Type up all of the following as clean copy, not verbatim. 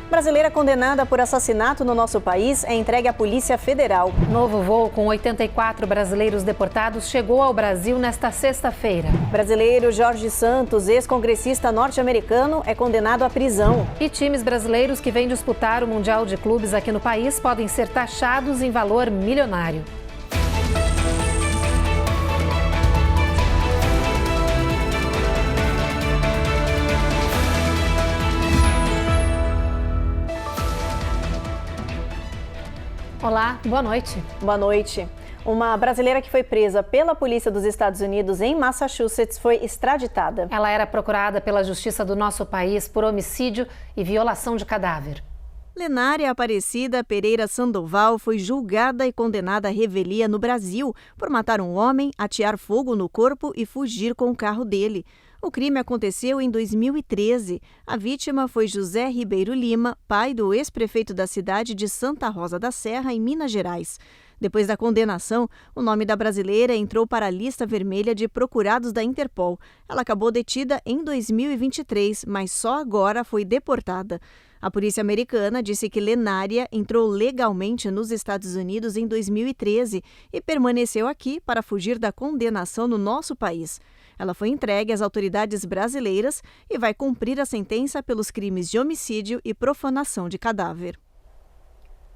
Brasileira condenada por assassinato no nosso país é entregue à Polícia Federal. Novo voo com 84 brasileiros deportados chegou ao Brasil nesta sexta-feira. Brasileiro Jorge Santos, ex-congressista norte-americano, é condenado à prisão. E times brasileiros que vêm disputar o Mundial de Clubes aqui no país podem ser taxados em valor milionário. Olá, boa noite. Boa noite. Uma brasileira que foi presa pela polícia dos Estados Unidos em Massachusetts foi extraditada. Ela era procurada pela justiça do nosso país por homicídio e violação de cadáver. Lenária Aparecida Pereira Sandoval foi julgada e condenada à revelia no Brasil por matar um homem, atear fogo no corpo e fugir com o carro dele. O crime aconteceu em 2013. A vítima foi José Ribeiro Lima, pai do ex-prefeito da cidade de Santa Rosa da Serra, em Minas Gerais. Depois da condenação, o nome da brasileira entrou para a lista vermelha de procurados da Interpol. Ela acabou detida em 2023, mas só agora foi deportada. A polícia americana disse que Lenária entrou legalmente nos Estados Unidos em 2013 e permaneceu aqui para fugir da condenação no nosso país. Ela foi entregue às autoridades brasileiras e vai cumprir a sentença pelos crimes de homicídio e profanação de cadáver.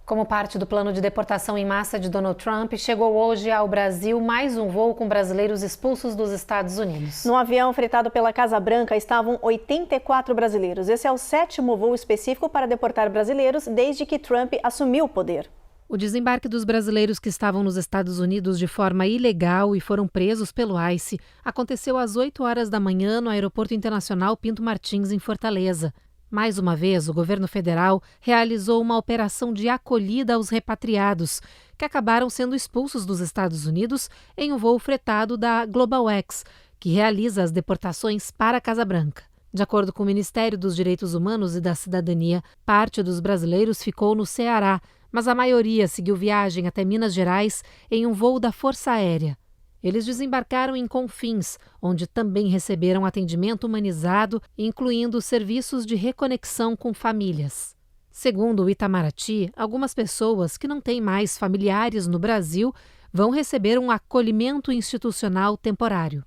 Como parte do plano de deportação em massa de Donald Trump, chegou hoje ao Brasil mais um voo com brasileiros expulsos dos Estados Unidos. No avião fretado pela Casa Branca estavam 84 brasileiros. Esse é o 7º voo específico para deportar brasileiros desde que Trump assumiu o poder. O desembarque dos brasileiros que estavam nos Estados Unidos de forma ilegal e foram presos pelo ICE aconteceu às 8 horas da manhã no Aeroporto Internacional Pinto Martins, em Fortaleza. Mais uma vez, o governo federal realizou uma operação de acolhida aos repatriados, que acabaram sendo expulsos dos Estados Unidos em um voo fretado da GlobalX, que realiza as deportações para a Casa Branca. De acordo com o Ministério dos Direitos Humanos e da Cidadania, parte dos brasileiros ficou no Ceará, mas a maioria seguiu viagem até Minas Gerais em um voo da Força Aérea. Eles desembarcaram em Confins, onde também receberam atendimento humanizado, incluindo serviços de reconexão com famílias. Segundo o Itamaraty, algumas pessoas que não têm mais familiares no Brasil vão receber um acolhimento institucional temporário.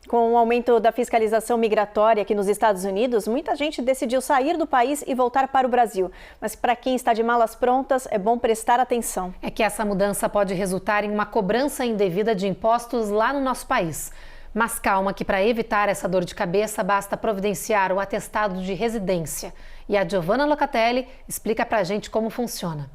Com o aumento da fiscalização migratória aqui nos Estados Unidos, muita gente decidiu sair do país e voltar para o Brasil. Mas para quem está de malas prontas, é bom prestar atenção. É que essa mudança pode resultar em uma cobrança indevida de impostos lá no nosso país. Mas calma que para evitar essa dor de cabeça, basta providenciar o atestado de residência. E a Giovanna Locatelli explica para a gente como funciona.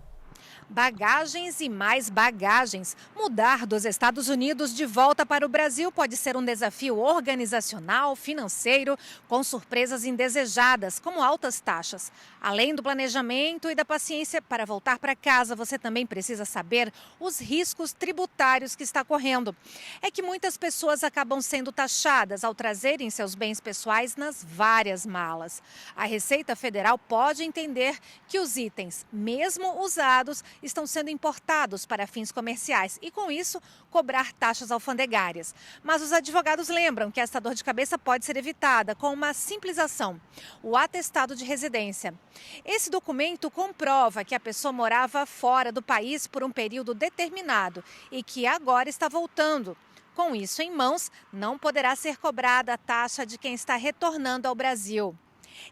Bagagens e mais bagagens. Mudar dos Estados Unidos de volta para o Brasil pode ser um desafio organizacional, financeiro, com surpresas indesejadas, como altas taxas. Além do planejamento e da paciência para voltar para casa, você também precisa saber os riscos tributários que está correndo. É que muitas pessoas acabam sendo taxadas ao trazerem seus bens pessoais nas várias malas. A Receita Federal pode entender que os itens, mesmo usados, estão sendo importados para fins comerciais e, com isso, cobrar taxas alfandegárias. Mas os advogados lembram que essa dor de cabeça pode ser evitada com uma simples ação: o atestado de residência. Esse documento comprova que a pessoa morava fora do país por um período determinado e que agora está voltando. Com isso em mãos, não poderá ser cobrada a taxa de quem está retornando ao Brasil.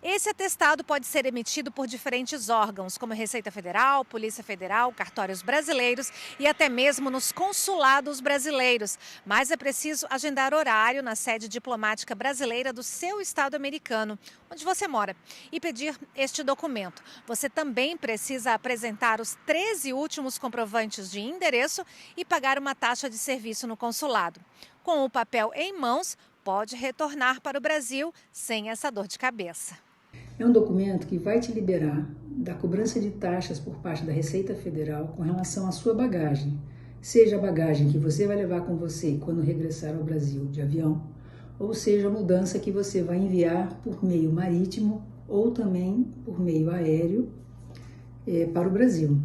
Esse atestado pode ser emitido por diferentes órgãos, como Receita Federal, Polícia Federal, cartórios brasileiros e até mesmo nos consulados brasileiros. Mas é preciso agendar horário na sede diplomática brasileira do seu estado americano, onde você mora, e pedir este documento. Você também precisa apresentar os 13 últimos comprovantes de endereço e pagar uma taxa de serviço no consulado. Com o papel em mãos, pode retornar para o Brasil sem essa dor de cabeça. É um documento que vai te liberar da cobrança de taxas por parte da Receita Federal com relação à sua bagagem, seja a bagagem que você vai levar com você quando regressar ao Brasil de avião, ou seja a mudança que você vai enviar por meio marítimo ou também por meio aéreo para o Brasil.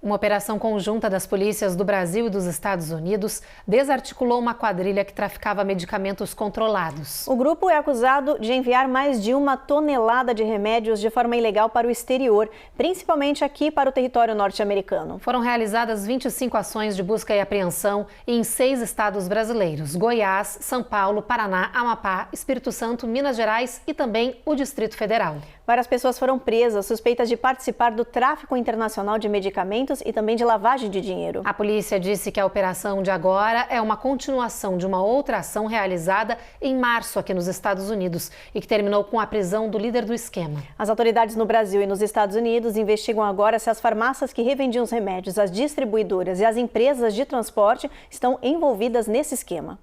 Uma operação conjunta das polícias do Brasil e dos Estados Unidos desarticulou uma quadrilha que traficava medicamentos controlados. O grupo é acusado de enviar mais de 1 tonelada de remédios de forma ilegal para o exterior, principalmente aqui para o território norte-americano. Foram realizadas 25 ações de busca e apreensão em 6 estados brasileiros: Goiás, São Paulo, Paraná, Amapá, Espírito Santo, Minas Gerais e também o Distrito Federal. Várias pessoas foram presas, suspeitas de participar do tráfico internacional de medicamentos e também de lavagem de dinheiro. A polícia disse que a operação de agora é uma continuação de uma outra ação realizada em março aqui nos Estados Unidos e que terminou com a prisão do líder do esquema. As autoridades no Brasil e nos Estados Unidos investigam agora se as farmácias que revendiam os remédios, as distribuidoras e as empresas de transporte estão envolvidas nesse esquema.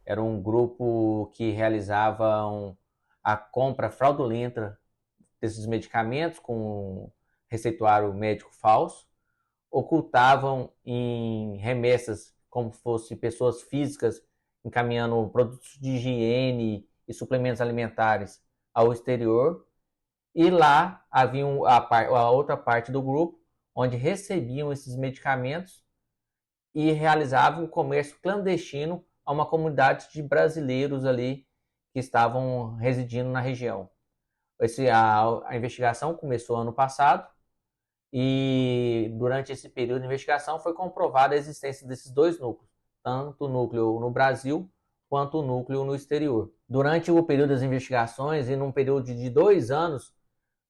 Era um grupo que realizava a compra fraudulenta desses medicamentos com receituário médico falso, ocultavam em remessas como se fossem pessoas físicas encaminhando produtos de higiene e suplementos alimentares ao exterior, e lá havia a outra parte do grupo onde recebiam esses medicamentos e realizavam um comércio clandestino a uma comunidade de brasileiros ali que estavam residindo na região. A investigação começou ano passado e durante esse período de investigação foi comprovada a existência desses 2 núcleos, tanto o núcleo no Brasil quanto o núcleo no exterior. Durante o período das investigações e num período de 2 anos,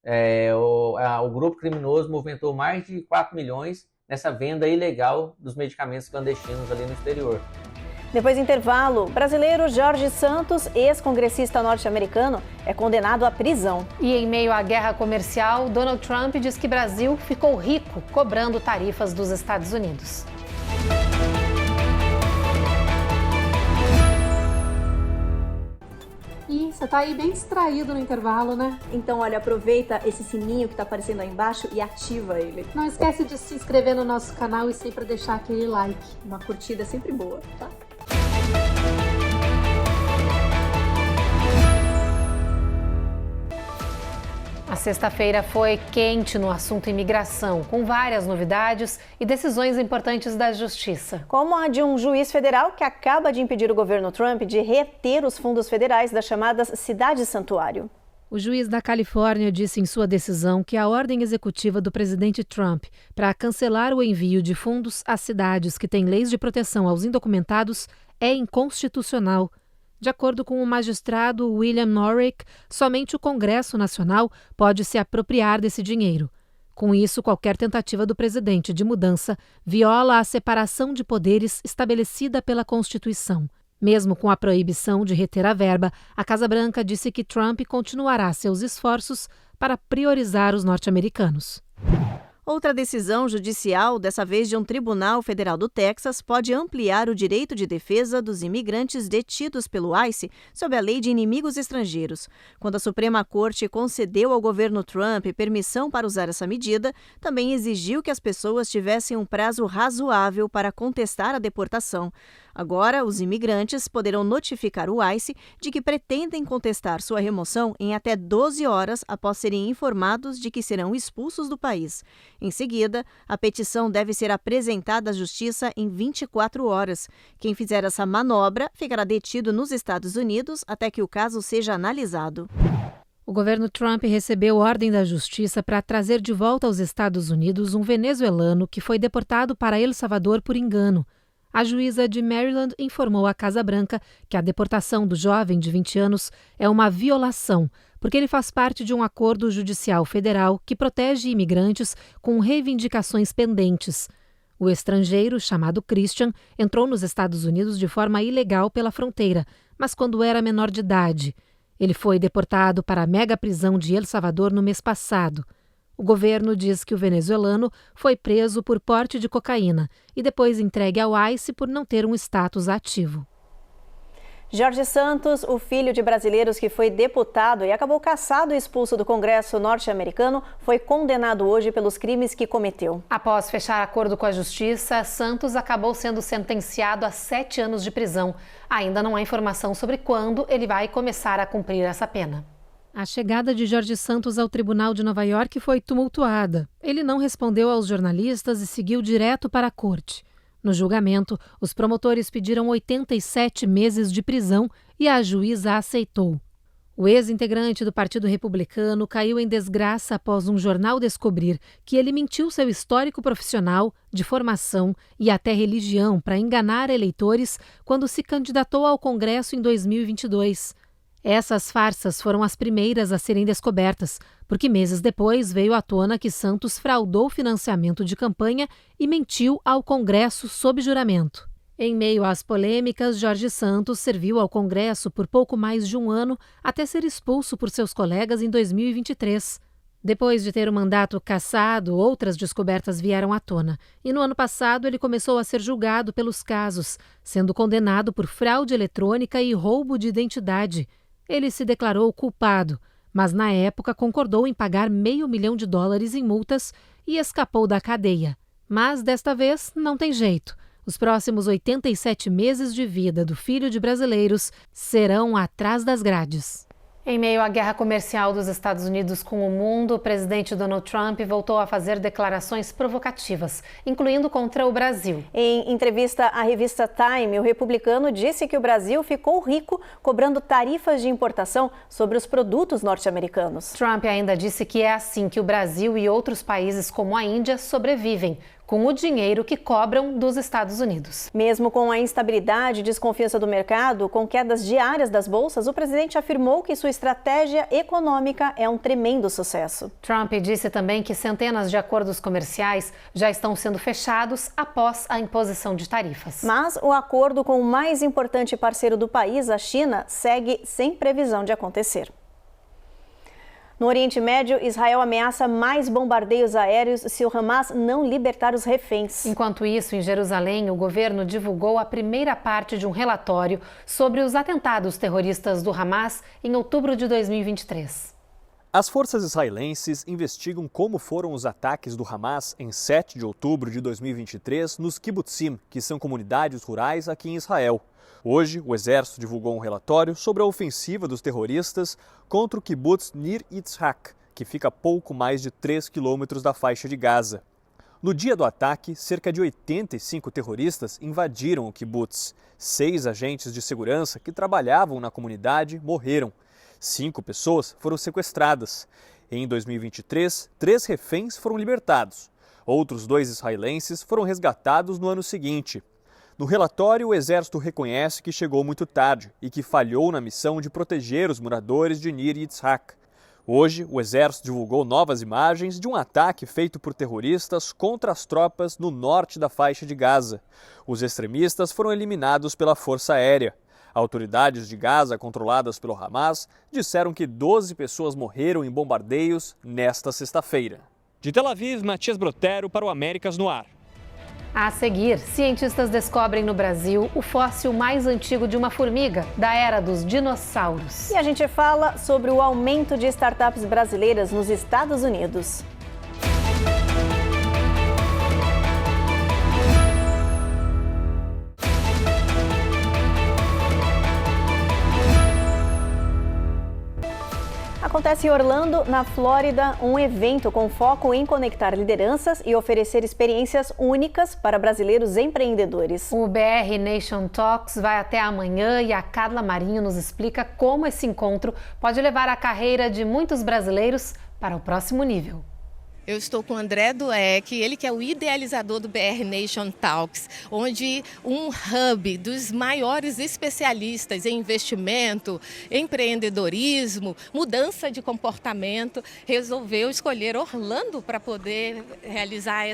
o grupo criminoso movimentou mais de 4 milhões nessa venda ilegal dos medicamentos clandestinos ali no exterior. Depois do intervalo, o brasileiro Jorge Santos, ex-congressista norte-americano, é condenado à prisão. E em meio à guerra comercial, Donald Trump diz que Brasil ficou rico cobrando tarifas dos Estados Unidos. E você tá aí bem distraído no intervalo, né? Então, olha, aproveita esse sininho que tá aparecendo aí embaixo e ativa ele. Não esquece de se inscrever no nosso canal e sempre deixar aquele like. Uma curtida é sempre boa, tá? A sexta-feira foi quente no assunto imigração, com várias novidades e decisões importantes da Justiça. Como a de um juiz federal que acaba de impedir o governo Trump de reter os fundos federais das chamadas cidades santuário. O juiz da Califórnia disse em sua decisão que a ordem executiva do presidente Trump para cancelar o envio de fundos às cidades que têm leis de proteção aos indocumentados é inconstitucional. De acordo com o magistrado William Norrick, somente o Congresso Nacional pode se apropriar desse dinheiro. Com isso, qualquer tentativa do presidente de mudança viola a separação de poderes estabelecida pela Constituição. Mesmo com a proibição de reter a verba, a Casa Branca disse que Trump continuará seus esforços para priorizar os norte-americanos. Outra decisão judicial, dessa vez de um tribunal federal do Texas, pode ampliar o direito de defesa dos imigrantes detidos pelo ICE sob a Lei de Inimigos Estrangeiros. Quando a Suprema Corte concedeu ao governo Trump permissão para usar essa medida, também exigiu que as pessoas tivessem um prazo razoável para contestar a deportação. Agora, os imigrantes poderão notificar o ICE de que pretendem contestar sua remoção em até 12 horas após serem informados de que serão expulsos do país. Em seguida, a petição deve ser apresentada à Justiça em 24 horas. Quem fizer essa manobra ficará detido nos Estados Unidos até que o caso seja analisado. O governo Trump recebeu ordem da Justiça para trazer de volta aos Estados Unidos um venezuelano que foi deportado para El Salvador por engano. A juíza de Maryland informou à Casa Branca que a deportação do jovem de 20 anos é uma violação, porque ele faz parte de um acordo judicial federal que protege imigrantes com reivindicações pendentes. O estrangeiro, chamado Christian, entrou nos Estados Unidos de forma ilegal pela fronteira, mas quando era menor de idade. Ele foi deportado para a mega-prisão de El Salvador no mês passado. O governo diz que o venezuelano foi preso por porte de cocaína e depois entregue ao ICE por não ter um status ativo. Jorge Santos, o filho de brasileiros que foi deputado e acabou cassado e expulso do Congresso norte-americano, foi condenado hoje pelos crimes que cometeu. Após fechar acordo com a Justiça, Santos acabou sendo sentenciado a 7 anos de prisão. Ainda não há informação sobre quando ele vai começar a cumprir essa pena. A chegada de Jorge Santos ao Tribunal de Nova York foi tumultuada. Ele não respondeu aos jornalistas e seguiu direto para a corte. No julgamento, os promotores pediram 87 meses de prisão e a juíza aceitou. O ex-integrante do Partido Republicano caiu em desgraça após um jornal descobrir que ele mentiu seu histórico profissional, de formação e até religião para enganar eleitores quando se candidatou ao Congresso em 2022. Essas farsas foram as primeiras a serem descobertas, porque meses depois veio à tona que Santos fraudou o financiamento de campanha e mentiu ao Congresso sob juramento. Em meio às polêmicas, Jorge Santos serviu ao Congresso por pouco mais de um ano até ser expulso por seus colegas em 2023. Depois de ter o mandato cassado, outras descobertas vieram à tona. E no ano passado ele começou a ser julgado pelos casos, sendo condenado por fraude eletrônica e roubo de identidade. Ele se declarou culpado, mas na época concordou em pagar $500 mil em multas e escapou da cadeia. Mas desta vez não tem jeito. Os próximos 87 meses de vida do filho de brasileiros serão atrás das grades. Em meio à guerra comercial dos Estados Unidos com o mundo, o presidente Donald Trump voltou a fazer declarações provocativas, incluindo contra o Brasil. Em entrevista à revista Time, o republicano disse que o Brasil ficou rico cobrando tarifas de importação sobre os produtos norte-americanos. Trump ainda disse que é assim que o Brasil e outros países como a Índia sobrevivem, com o dinheiro que cobram dos Estados Unidos. Mesmo com a instabilidade e desconfiança do mercado, com quedas diárias das bolsas, o presidente afirmou que sua estratégia econômica é um tremendo sucesso. Trump disse também que centenas de acordos comerciais já estão sendo fechados após a imposição de tarifas. Mas o acordo com o mais importante parceiro do país, a China, segue sem previsão de acontecer. No Oriente Médio, Israel ameaça mais bombardeios aéreos se o Hamas não libertar os reféns. Enquanto isso, em Jerusalém, o governo divulgou a primeira parte de um relatório sobre os atentados terroristas do Hamas em outubro de 2023. As forças israelenses investigam como foram os ataques do Hamas em 7 de outubro de 2023 nos kibbutzim, que são comunidades rurais aqui em Israel. Hoje, o Exército divulgou um relatório sobre a ofensiva dos terroristas contra o kibbutz Nir Yitzhak, que fica a pouco mais de 3 quilômetros da faixa de Gaza. No dia do ataque, cerca de 85 terroristas invadiram o kibbutz. 6 agentes de segurança que trabalhavam na comunidade morreram. 5 pessoas foram sequestradas. Em 2023, 3 reféns foram libertados. Outros 2 israelenses foram resgatados no ano seguinte. No relatório, o Exército reconhece que chegou muito tarde e que falhou na missão de proteger os moradores de Nir Yitzhak. Hoje, o Exército divulgou novas imagens de um ataque feito por terroristas contra as tropas no norte da faixa de Gaza. Os extremistas foram eliminados pela Força Aérea. Autoridades de Gaza, controladas pelo Hamas, disseram que 12 pessoas morreram em bombardeios nesta sexta-feira. De Tel Aviv, Matias Brotero para o Américas no Ar. A seguir, cientistas descobrem no Brasil o fóssil mais antigo de uma formiga, da era dos dinossauros. E a gente fala sobre o aumento de startups brasileiras nos Estados Unidos. Acontece em Orlando, na Flórida, um evento com foco em conectar lideranças e oferecer experiências únicas para brasileiros empreendedores. O BR Nation Talks vai até amanhã e a Carla Marinho nos explica como esse encontro pode levar a carreira de muitos brasileiros para o próximo nível. Eu estou com o André Dueck, ele que é o idealizador do BR Nation Talks, onde um hub dos maiores especialistas em investimento, empreendedorismo, mudança de comportamento, resolveu escolher Orlando para poder realizar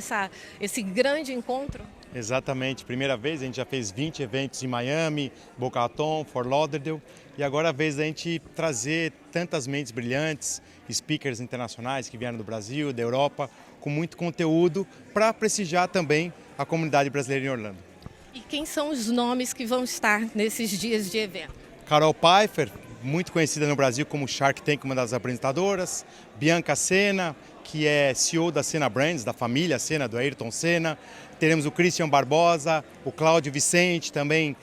esse grande encontro. Exatamente, primeira vez, a gente já fez 20 eventos em Miami, Boca Raton, Fort Lauderdale, e agora é a vez da gente trazer tantas mentes brilhantes, speakers internacionais que vieram do Brasil, da Europa, com muito conteúdo para prestigiar também a comunidade brasileira em Orlando. E quem são os nomes que vão estar nesses dias de evento? Carol Pfeiffer, muito conhecida no Brasil como Shark Tank, uma das apresentadoras, Bianca Sena, que é CEO da Senna Brands, da família Senna, do Ayrton Senna. Teremos o Christian Barbosa, o Cláudio Vicente, também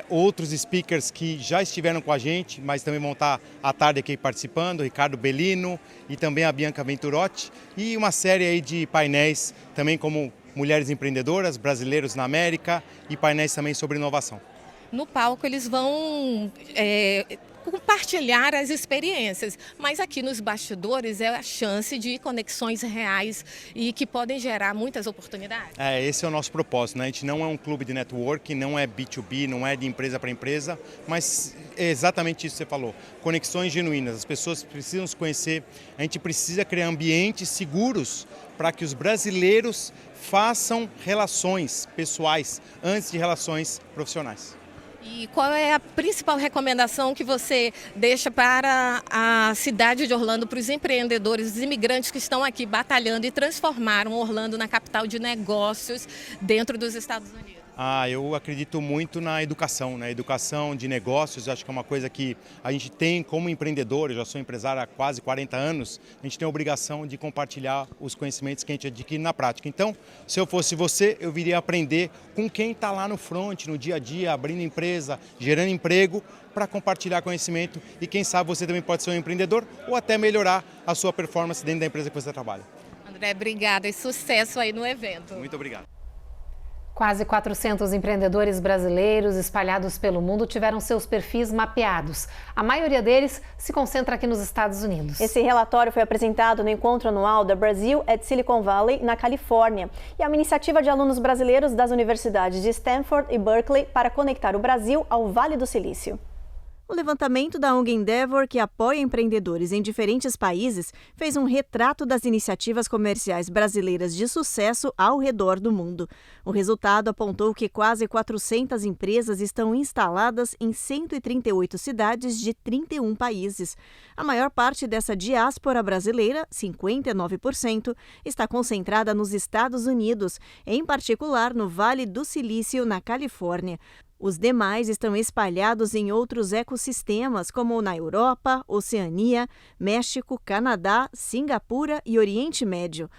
outros speakers que já estiveram com a gente, mas também vão estar à tarde aqui participando, o Ricardo Bellino e também a Bianca Venturotti. E uma série aí de painéis, também como mulheres empreendedoras, brasileiros na América e painéis também sobre inovação. No palco eles vão compartilhar as experiências, mas aqui nos bastidores é a chance de conexões reais e que podem gerar muitas oportunidades. Esse é o nosso propósito, né? A gente não é um clube de networking, não é B2B, não é de empresa para empresa, mas é exatamente isso que você falou, conexões genuínas, as pessoas precisam se conhecer, a gente precisa criar ambientes seguros para que os brasileiros façam relações pessoais antes de relações profissionais. E qual é a principal recomendação que você deixa para a cidade de Orlando, para os empreendedores, os imigrantes que estão aqui batalhando e transformaram Orlando na capital de negócios dentro dos Estados Unidos? Eu acredito muito na educação, né? Educação de negócios, acho que é uma coisa que a gente tem como empreendedor, eu já sou empresário há quase 40 anos, a gente tem a obrigação de compartilhar os conhecimentos que a gente adquire na prática. Então, se eu fosse você, eu viria aprender com quem está lá no front, no dia a dia, abrindo empresa, gerando emprego, para compartilhar conhecimento e quem sabe você também pode ser um empreendedor ou até melhorar a sua performance dentro da empresa que você trabalha. André, obrigada e sucesso aí no evento. Muito obrigado. Quase 400 empreendedores brasileiros espalhados pelo mundo tiveram seus perfis mapeados. A maioria deles se concentra aqui nos Estados Unidos. Esse relatório foi apresentado no encontro anual da Brazil at Silicon Valley, na Califórnia. E é uma iniciativa de alunos brasileiros das universidades de Stanford e Berkeley para conectar o Brasil ao Vale do Silício. O levantamento da ONG Endeavor, que apoia empreendedores em diferentes países, fez um retrato das iniciativas comerciais brasileiras de sucesso ao redor do mundo. O resultado apontou que quase 400 empresas estão instaladas em 138 cidades de 31 países. A maior parte dessa diáspora brasileira, 59%, está concentrada nos Estados Unidos, em particular no Vale do Silício, na Califórnia. Os demais estão espalhados em outros ecossistemas, como na Europa, Oceania, México, Canadá, Singapura e Oriente Médio.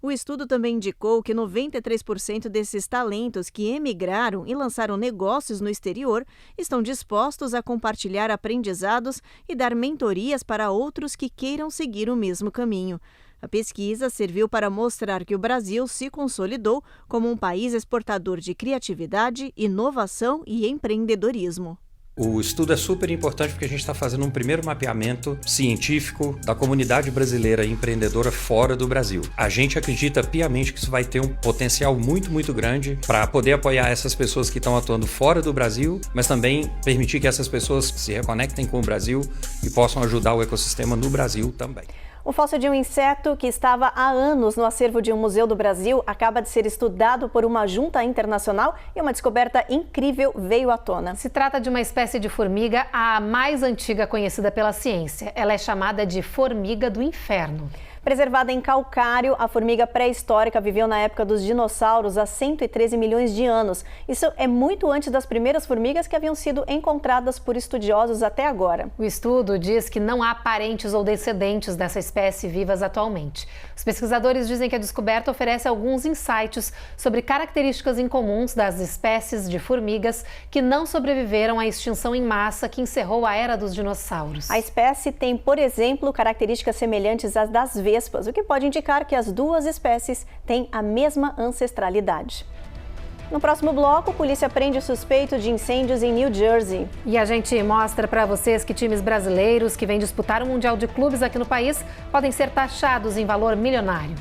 O estudo também indicou que 93% desses talentos que emigraram e lançaram negócios no exterior estão dispostos a compartilhar aprendizados e dar mentorias para outros que queiram seguir o mesmo caminho. A pesquisa serviu para mostrar que o Brasil se consolidou como um país exportador de criatividade, inovação e empreendedorismo. O estudo é super importante porque a gente está fazendo um primeiro mapeamento científico da comunidade brasileira empreendedora fora do Brasil. A gente acredita piamente que isso vai ter um potencial muito grande para poder apoiar essas pessoas que estão atuando fora do Brasil, mas também permitir que essas pessoas se reconectem com o Brasil e possam ajudar o ecossistema no Brasil também. O fóssil de um inseto que estava há anos no acervo de um museu do Brasil acaba de ser estudado por uma junta internacional e uma descoberta incrível veio à tona. Se trata de uma espécie de formiga, a mais antiga conhecida pela ciência. Ela é chamada de formiga do inferno. Preservada em calcário, a formiga pré-histórica viveu na época dos dinossauros há 113 milhões de anos. Isso é muito antes das primeiras formigas que haviam sido encontradas por estudiosos até agora. O estudo diz que não há parentes ou descendentes dessa espécie vivas atualmente. Os pesquisadores dizem que a descoberta oferece alguns insights sobre características incomuns das espécies de formigas que não sobreviveram à extinção em massa que encerrou a era dos dinossauros. A espécie tem, por exemplo, características semelhantes às das vespas, o que pode indicar que as duas espécies têm a mesma ancestralidade. No próximo bloco, a polícia prende o suspeito de incêndios em New Jersey. E a gente mostra para vocês que times brasileiros que vêm disputar o Mundial de Clubes aqui no país podem ser taxados em valor milionário.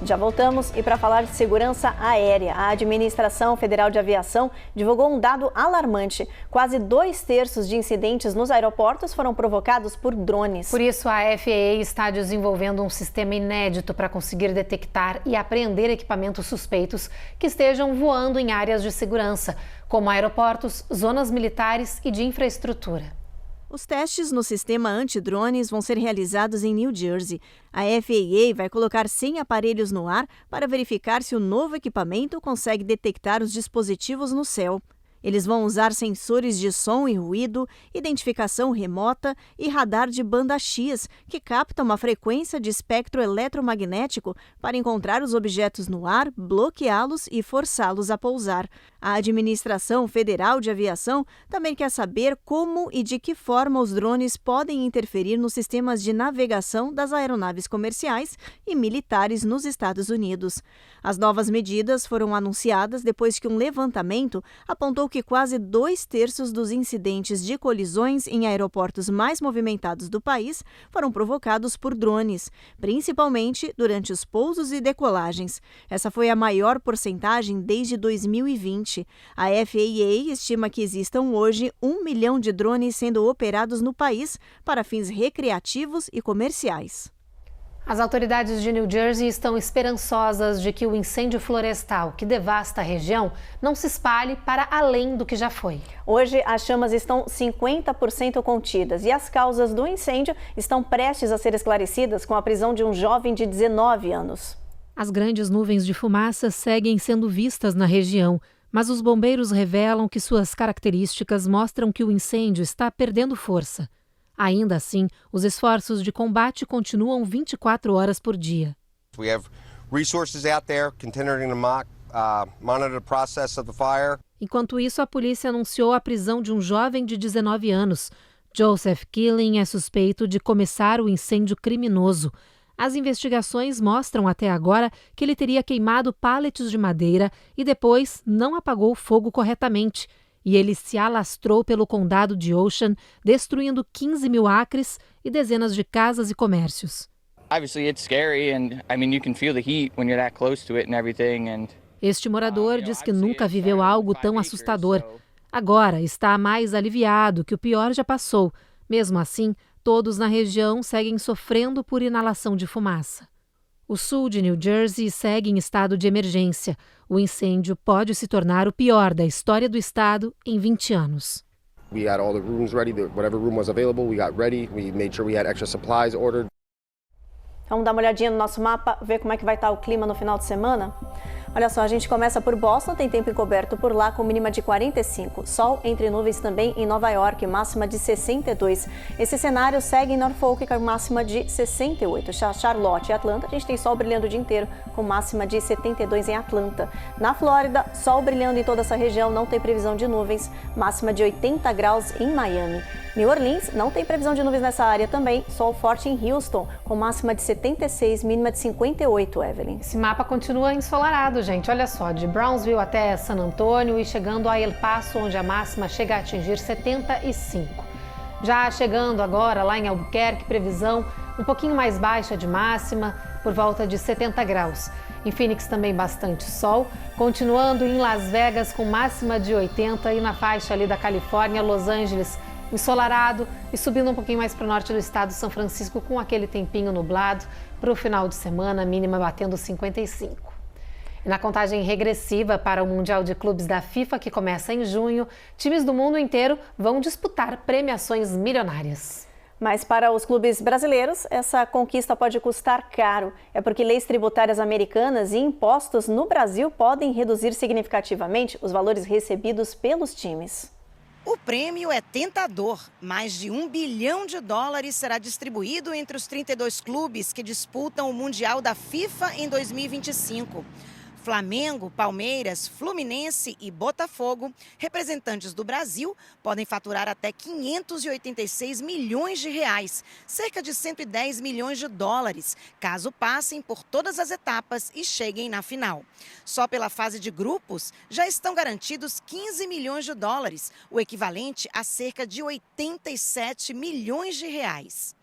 Já voltamos e para falar de segurança aérea, a Administração Federal de Aviação divulgou um dado alarmante. Quase 2/3 de incidentes nos aeroportos foram provocados por drones. Por isso, a FAA está desenvolvendo um sistema inédito para conseguir detectar e apreender equipamentos suspeitos que estejam voando em áreas de segurança, como aeroportos, zonas militares e de infraestrutura. Os testes no sistema antidrones vão ser realizados em New Jersey. A FAA vai colocar 100 aparelhos no ar para verificar se o novo equipamento consegue detectar os dispositivos no céu. Eles vão usar sensores de som e ruído, identificação remota e radar de banda X, que capta uma frequência de espectro eletromagnético para encontrar os objetos no ar, bloqueá-los e forçá-los a pousar. A Administração Federal de Aviação também quer saber como e de que forma os drones podem interferir nos sistemas de navegação das aeronaves comerciais e militares nos Estados Unidos. As novas medidas foram anunciadas depois que um levantamento apontou que quase 2/3 dos incidentes de colisões em aeroportos mais movimentados do país foram provocados por drones, principalmente durante os pousos e decolagens. Essa foi a maior porcentagem desde 2020. A FAA estima que existam hoje 1 milhão de drones sendo operados no país para fins recreativos e comerciais. As autoridades de New Jersey estão esperançosas de que o incêndio florestal que devasta a região não se espalhe para além do que já foi. Hoje, as chamas estão 50% contidas e as causas do incêndio estão prestes a ser esclarecidas com a prisão de um jovem de 19 anos. As grandes nuvens de fumaça seguem sendo vistas na região, mas os bombeiros revelam que suas características mostram que o incêndio está perdendo força. Ainda assim, os esforços de combate continuam 24 horas por dia. We have resources out there continuing to monitor the process of the fire. Enquanto isso, a polícia anunciou a prisão de um jovem de 19 anos. Joseph Killing é suspeito de começar o incêndio criminoso. As investigações mostram até agora que ele teria queimado pallets de madeira e depois não apagou o fogo corretamente. E ele se alastrou pelo condado de Ocean, destruindo 15 mil acres e dezenas de casas e comércios. Este morador diz que nunca viveu algo tão assustador. Agora está mais aliviado, que o pior já passou. Mesmo assim, todos na região seguem sofrendo por inalação de fumaça. O sul de New Jersey segue em estado de emergência. O incêndio pode se tornar o pior da história do estado em 20 anos. We had all the rooms ready, whatever room was available, we got ready. We made sure we had extra supplies ordered. Vamos dar uma olhadinha no nosso mapa, ver como é que vai estar o clima no final de semana? Olha só, a gente começa por Boston, tem tempo encoberto por lá com mínima de 45. Sol entre nuvens também em Nova York, máxima de 62. Esse cenário segue em Norfolk com máxima de 68. Charlotte e Atlanta, a gente tem sol brilhando o dia inteiro com máxima de 72 em Atlanta. Na Flórida, sol brilhando em toda essa região, não tem previsão de nuvens, máxima de 80 graus em Miami. New Orleans não tem previsão de nuvens nessa área também, sol forte em Houston, com máxima de 76, mínima de 58, Evelyn. Esse mapa continua ensolarado, gente, olha só, de Brownsville até San Antônio e chegando a El Paso, onde a máxima chega a atingir 75. Já chegando agora lá em Albuquerque, previsão um pouquinho mais baixa de máxima, por volta de 70 graus. Em Phoenix também bastante sol, continuando em Las Vegas com máxima de 80 e na faixa ali da Califórnia, Los Angeles, ensolarado e subindo um pouquinho mais para o norte do estado, São Francisco, com aquele tempinho nublado para o final de semana, mínima batendo 55. E na contagem regressiva para o Mundial de Clubes da FIFA, que começa em junho, times do mundo inteiro vão disputar premiações milionárias. Mas para os clubes brasileiros, essa conquista pode custar caro. É porque leis tributárias americanas e impostos no Brasil podem reduzir significativamente os valores recebidos pelos times. O prêmio é tentador. Mais de $1 bilhão será distribuído entre os 32 clubes que disputam o Mundial da FIFA em 2025. Flamengo, Palmeiras, Fluminense e Botafogo, representantes do Brasil, podem faturar até R$586 milhões, cerca de $110 milhões, caso passem por todas as etapas e cheguem na final. Só pela fase de grupos já estão garantidos $15 milhões, o equivalente a cerca de R$87 milhões.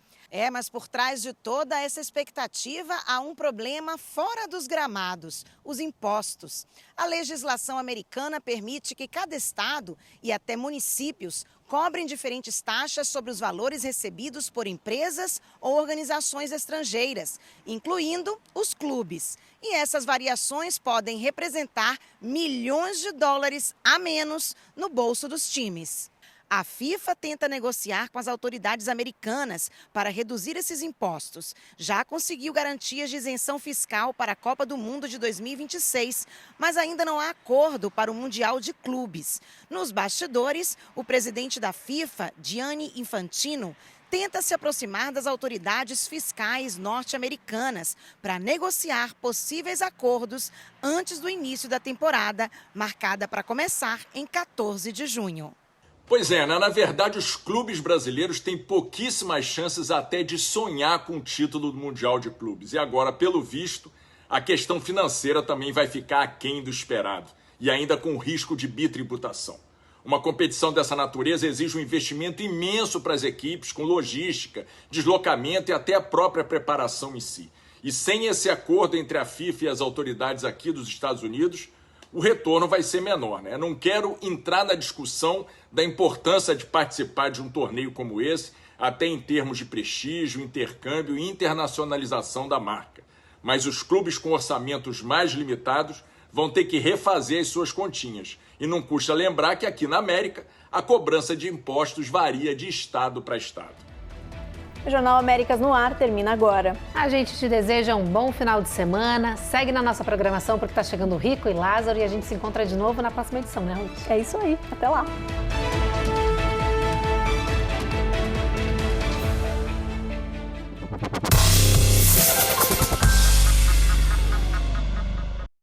Mas por trás de toda essa expectativa há um problema fora dos gramados: os impostos. A legislação americana permite que cada estado e até municípios cobrem diferentes taxas sobre os valores recebidos por empresas ou organizações estrangeiras, incluindo os clubes. E essas variações podem representar milhões de dólares a menos no bolso dos times. A FIFA tenta negociar com as autoridades americanas para reduzir esses impostos. Já conseguiu garantias de isenção fiscal para a Copa do Mundo de 2026, mas ainda não há acordo para o Mundial de Clubes. Nos bastidores, o presidente da FIFA, Gianni Infantino, tenta se aproximar das autoridades fiscais norte-americanas para negociar possíveis acordos antes do início da temporada, marcada para começar em 14 de junho. Pois é, na verdade os clubes brasileiros têm pouquíssimas chances até de sonhar com o título do Mundial de Clubes. E agora, pelo visto, a questão financeira também vai ficar aquém do esperado e ainda com risco de bitributação. Uma competição dessa natureza exige um investimento imenso para as equipes, com logística, deslocamento e até a própria preparação em si. E sem esse acordo entre a FIFA e as autoridades aqui dos Estados Unidos, o retorno vai ser menor, né? Não quero entrar na discussão da importância de participar de um torneio como esse, até em termos de prestígio, intercâmbio e internacionalização da marca. Mas os clubes com orçamentos mais limitados vão ter que refazer as suas continhas. E não custa lembrar que aqui na América, a cobrança de impostos varia de estado para estado. O Jornal Américas no Ar termina agora. A gente te deseja um bom final de semana. Segue na nossa programação porque está chegando o Rico e Lázaro e a gente se encontra de novo na próxima edição, né, Ruth? É isso aí. Até lá.